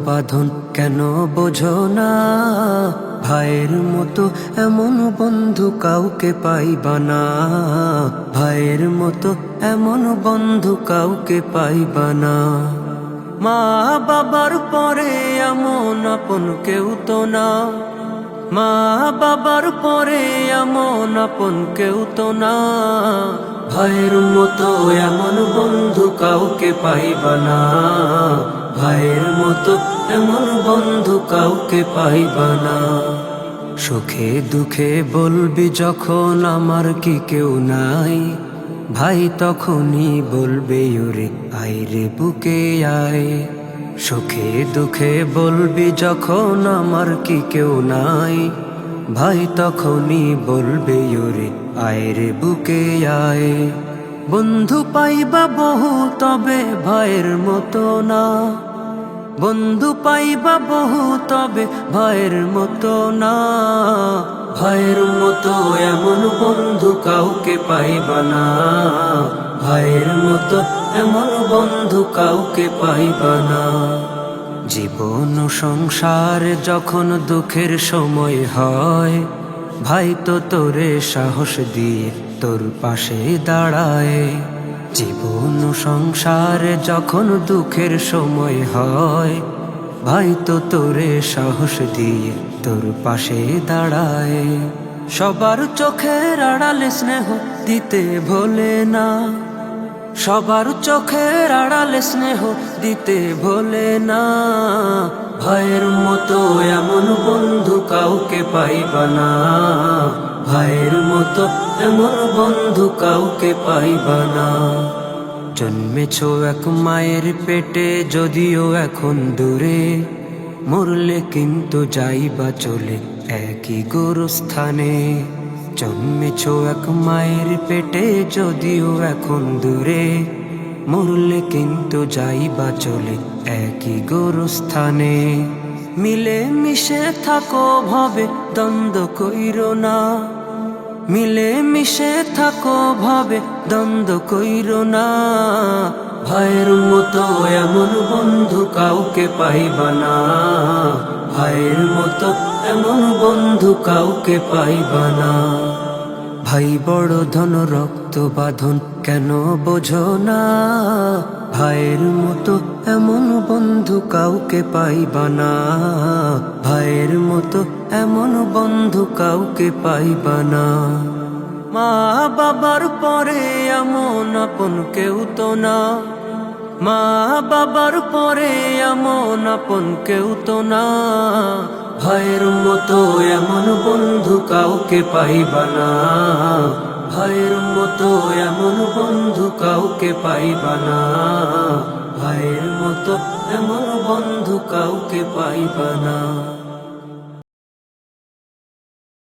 বাঁধন কেন বোঝো না? ভাইয়ের মতো এমন বন্ধু কাউকে পাইবা না। ভাইয়ের মতো এমন বন্ধু কাউকে পাইবা না। মা বাবার পরে এমন আপন কেউ তো না। মা বাবার পরে এমন আপন কেউ তো না। ভাইয়ের মতো এমন বন্ধু কাউকে পাইবা না। ভাইয়ের মতো এমন বন্ধু কাউকে পাইবা না। সুখে দুঃখে বলবি যখন আমার কি কেউ নাই, ভাই তখনই বলবে ওরে আইরে বুকে আয়। সুখে দুঃখে বলবি যখন আমার কি কেউ নাই, ভাই তখনই বলবে ওরে আইরে বুকে আয়। বন্ধু পাইবা বহু তবে ভাইয়ের মতো না। বন্ধু পাইবা বহু তবে ভাইয়ের মতো না। ভাইয়ের মতো এমন বন্ধু কাউকে পাইবা না। ভাইয়ের মতো এমন বন্ধু কাউকে পাইবা না। জীবন সংসার যখন দুঃখের সময় হয়, ভাই তো তোরে সাহস দিয়ে তোর পাশে দাঁড়ায়। জীবন সংসারে যখন দুঃখের সময় হয়, ভাই তো তোরে সাহস দিয়ে তোর পাশে দাঁড়ায়। সবার চোখের আড়ালে স্নেহ দিতে ভোলে না। সবার চোখের আড়ালে স্নেহ দিতে ভোলে না। ভাইয়ের মতো এমন বন্ধু কাউকে পাইবা না। ভাইয়ের মতো এমন বন্ধু কাউকে পাইবা না। জন্মেছ এক মায়ের পেটে যদিও এখন দূরে, মরলে কিন্তু যাইবা চলে একই গোরস্থানে। জন্মেছ এক মায়ের পেটে যদিও এখন দূরে, মরলে কিন্তু যাইবা চলে একই গোরস্থানে। মিলে মিশে থাকো ভাবে দ্বন্দ্ব কইরো না। মিলে মিশে থাকো ভাবে দ্বন্দ্ব কইরো না। ভাইয়ের মতো এমন বন্ধু কাউকে পাইবা না। ভাইয়ের মতো এমন বন্ধু কাউকে পাইবা না। ভাই বড় ধন রক্ত বাঁধন কেন বোঝো না? ভাইয়ের মতো এমন বন্ধু কাউকে পাইবা না। ভাইয়ের মতো এমন বন্ধু কাউকে পাইবা না। মা বাবার পরে এমন আপন কেউ তো না। মা বাবার পরে এমন আপন কেউ তো না। ভাইয়ের মতো এমন বন্ধু কাউকে পাইবা না। ভাইয়ের মতো এমন বন্ধু কাউকে পাইবা না। ভাইয়ের মতো এমন বন্ধু কাউকে পাইবা না।